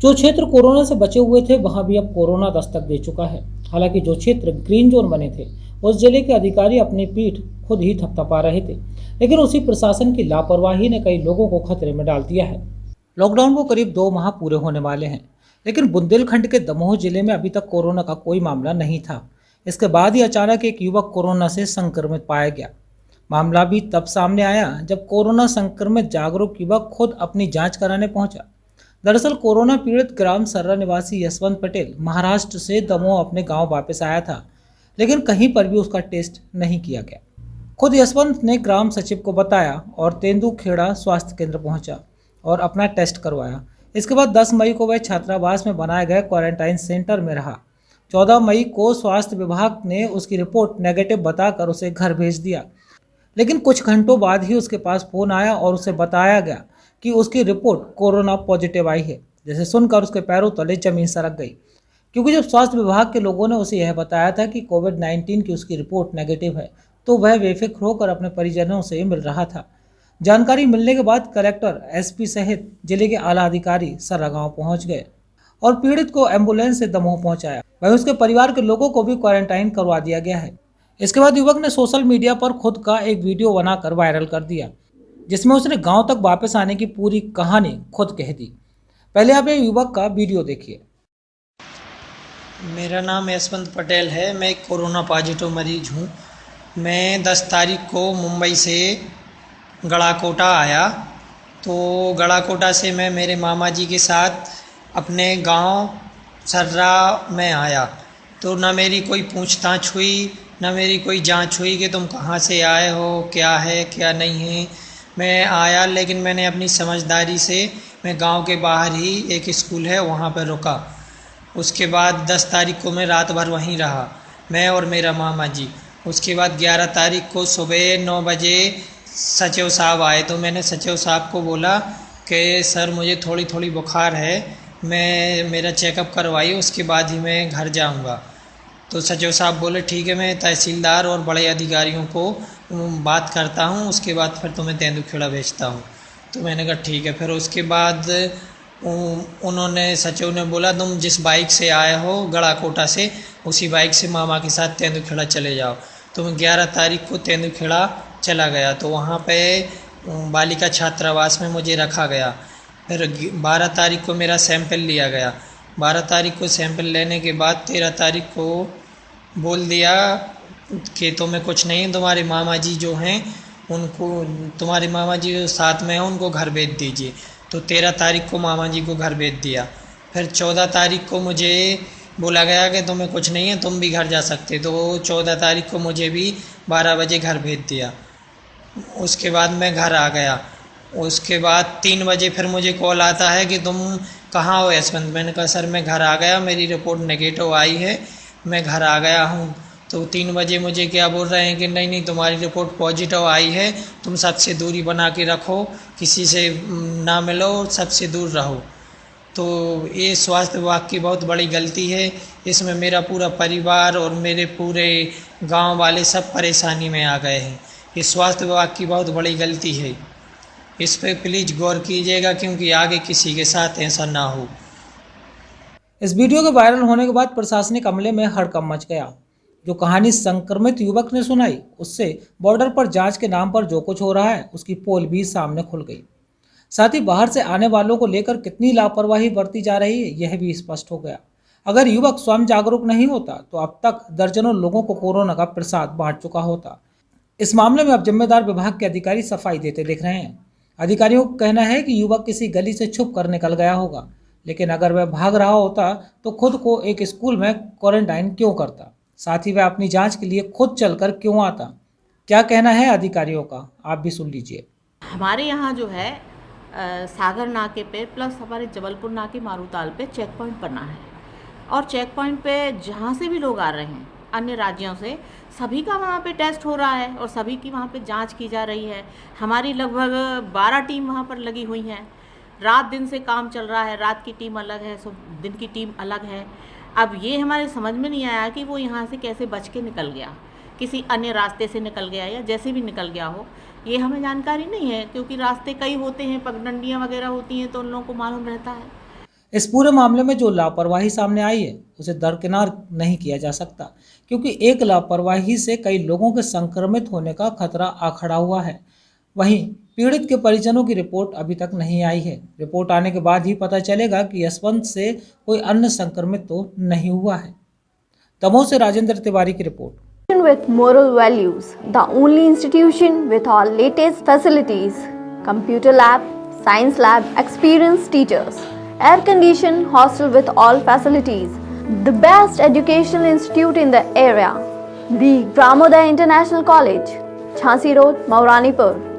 जो क्षेत्र कोरोना से बचे हुए थे वहां भी अब कोरोना दस्तक दे चुका है। हालांकि जो क्षेत्र ग्रीन जोन बने थे उस जिले के अधिकारी अपनी पीठ खुद ही थपथपा रहे थे, लेकिन उसी प्रशासन की लापरवाही ने कई लोगों को खतरे में डाल दिया है। लॉकडाउन को करीब 2 माह पूरे होने वाले हैं, लेकिन बुंदेलखंड के दमोह जिले में अभी तक कोरोना का कोई मामला नहीं था। इसके बाद ही अचानक एक युवक कोरोना से संक्रमित पाया गया। मामला भी तब सामने आया जब कोरोना संक्रमित जागरूक युवक खुद अपनी जांच कराने पहुंचा। दरअसल कोरोना पीड़ित ग्राम सर्रा निवासी यशवंत पटेल महाराष्ट्र से दमोह अपने गांव वापस आया था, लेकिन कहीं पर भी उसका टेस्ट नहीं किया गया। खुद यशवंत ने ग्राम सचिव को बताया और तेंदुखेड़ा स्वास्थ्य केंद्र पहुंचा और अपना टेस्ट करवाया। इसके बाद 10 मई को वह छात्रावास में बनाए गए क्वारंटाइन सेंटर में रहा। 14 मई को स्वास्थ्य विभाग ने उसकी रिपोर्ट नेगेटिव बताकर उसे घर भेज दिया, लेकिन कुछ घंटों बाद ही उसके पास फोन आया और उसे बताया गया कि उसकी रिपोर्ट कोरोना पॉजिटिव आई है। जिसे सुनकर उसके पैरों तले जमीन सरक गई, क्योंकि जब स्वास्थ्य विभाग के लोगों ने उसे यह बताया था कि कोविड-19 की उसकी रिपोर्ट नेगेटिव है, तो वह बेफिक्र होकर अपने परिजनों से मिल रहा था। जानकारी मिलने के बाद कलेक्टर, एसपी सहित जिले के आला अधिकारी सर्रा गांव पहुंच गए और पीड़ित को एम्बुलेंस से दमोह पहुंचाया। वहीं उसके परिवार के लोगों को भी क्वारंटाइन करवा दिया गया है। इसके बाद युवक ने सोशल मीडिया पर खुद का एक वीडियो बनाकर वायरल कर दिया, जिसमें उसने गांव तक वापस आने की पूरी कहानी खुद कह दी। पहले आप ये युवक का वीडियो देखिए। मेरा नाम यशवंत पटेल है। मैं एक कोरोना पॉजिटिव मरीज हूँ। मैं 10 तारीख को मुंबई से गड़ाकोटा आया। तो गड़ाकोटा से मैं मेरे मामा जी के साथ अपने गांव सर्रा में आया। तो ना मेरी कोई पूछताछ हुई, ना मेरी कोई जांच हुई कि तुम कहाँ से आए हो, क्या है क्या नहीं है। मैं आया, लेकिन मैंने अपनी समझदारी से मैं गांव के बाहर ही एक स्कूल है वहाँ पर रुका। उसके बाद 10 तारीख को मैं रात भर वहीं रहा, मैं और मेरा मामा जी। उसके बाद 11 तारीख को सुबह 9 बजे सचिव साहब आए। तो मैंने सचिव साहब को बोला कि सर मुझे थोड़ी थोड़ी बुखार है, मैं मेरा चेकअप करवाइए, उसके बाद ही मैं घर जाऊंगा। तो सचिव साहब बोले ठीक है, मैं तहसीलदार और बड़े अधिकारियों को बात करता हूँ, उसके बाद फिर तुम्हें तेंदुखेड़ा भेजता हूँ। तो मैंने कहा ठीक है। फिर उसके बाद उन्होंने सचिव ने बोला तुम जिस बाइक से आए हो गड़ाकोटा से, उसी बाइक से मामा के साथ तेंदुखेड़ा चले जाओ। तो मैं 11 तारीख को तेंदुखेड़ा चला गया। तो वहाँ पे बालिका छात्रावास में मुझे रखा गया। फिर 12 तारीख को मेरा सैंपल लिया गया। 12 तारीख को सैंपल लेने के बाद 13 तारीख को बोल दिया कि तुम्हें कुछ नहीं, तुम्हारे मामा जी जो हैं उनको, तुम्हारे मामा जी जो साथ में हैं उनको घर भेज दीजिए। तो 13 तारीख को मामा जी को घर भेज दिया। फिर 14 तारीख को मुझे बोला गया कि तुम्हें कुछ नहीं है, तुम भी घर जा सकते। तो 14 तारीख को मुझे भी 12 बजे घर भेज दिया। उसके बाद मैं घर आ गया। उसके बाद 3 बजे फिर मुझे कॉल आता है कि तुम कहाँ हो यशवंत। मैंने कहा सर मैं घर आ गया, मेरी रिपोर्ट नेगेटिव आई है, मैं घर आ गया हूँ। तो 3 बजे मुझे क्या बोल रहे हैं कि नहीं नहीं तुम्हारी रिपोर्ट पॉजिटिव आई है, तुम सबसे दूरी बना के रखो, किसी से ना मिलो, सबसे दूर रहो। तो ये स्वास्थ्य विभाग की बहुत बड़ी गलती है। इसमें मेरा पूरा परिवार और मेरे पूरे गांव वाले सब परेशानी में आ गए हैं। ये स्वास्थ्य विभाग की बहुत बड़ी गलती है। इस पर प्लीज़ गौर कीजिएगा, क्योंकि आगे किसी के साथ ऐसा ना हो। इस वीडियो के वायरल होने के बाद प्रशासनिक अमले में हड़कंप मच गया। जो कहानी संक्रमित युवक ने सुनाई, उससे बॉर्डर पर जांच के नाम पर जो कुछ हो रहा है उसकी पोल भी सामने खुल गई। साथ ही बाहर से आने वालों को लेकर कितनी लापरवाही बरती जा रही है यह भी स्पष्ट हो गया। अगर युवक स्वयं जागरूक नहीं होता तो अब तक दर्जनों लोगों को कोरोना का प्रसाद बांट चुका होता। इस मामले में अब जिम्मेदार विभाग के अधिकारी सफाई देते दिख रहे हैं। अधिकारियों का कहना है कि युवक किसी गली से छुप कर निकल गया होगा, लेकिन अगर वह भाग रहा होता तो खुद को एक स्कूल में क्वारंटाइन क्यों करता? साथ ही वह अपनी जांच के लिए खुद चलकर क्यों आता? क्या कहना है अधिकारियों का, आप भी सुन लीजिए। हमारे यहाँ जो है सागर नाके पे प्लस हमारे जबलपुर नाके मारूताल पे चेक पॉइंट बना है, और चेक पॉइंट पे जहाँ से भी लोग आ रहे हैं अन्य राज्यों से, सभी का वहाँ पे टेस्ट हो रहा है और सभी की वहाँ पे जांच की जा रही है। हमारी लगभग 12 टीम वहाँ पर लगी हुई हैं। रात दिन से काम चल रहा है, रात की टीम अलग है, दिन की टीम अलग है। अब ये हमारे समझ में नहीं आया कि वो यहाँ से कैसे बच के निकल गया, किसी अन्य रास्ते से निकल गया या जैसे भी निकल गया हो, ये हमें जानकारी नहीं है, क्योंकि रास्ते कई होते हैं, पगडंडियाँ वगैरह होती हैं तो उन लोगों को मालूम रहता है। इस पूरे मामले में जो लापरवाही सामने आई है उसे दरकिनार नहीं किया जा सकता, क्योंकि एक लापरवाही से कई लोगों के संक्रमित होने का खतरा आ खड़ा हुआ है। वहीं पीड़ित के परिजनों की रिपोर्ट अभी तक नहीं आई है। रिपोर्ट आने के बाद ही पता चलेगा कि यशवंत से कोई अन्य संक्रमित तो नहीं हुआ है। दमोह से राजेंद्र तिवारी की report. With moral values, the only institution with all latest facilities, computer lab, science lab, experienced teachers, air-conditioned hostel with all facilities, the best educational institute in the area, the Pramodaya International College, Jhansi Road, Mauranipur.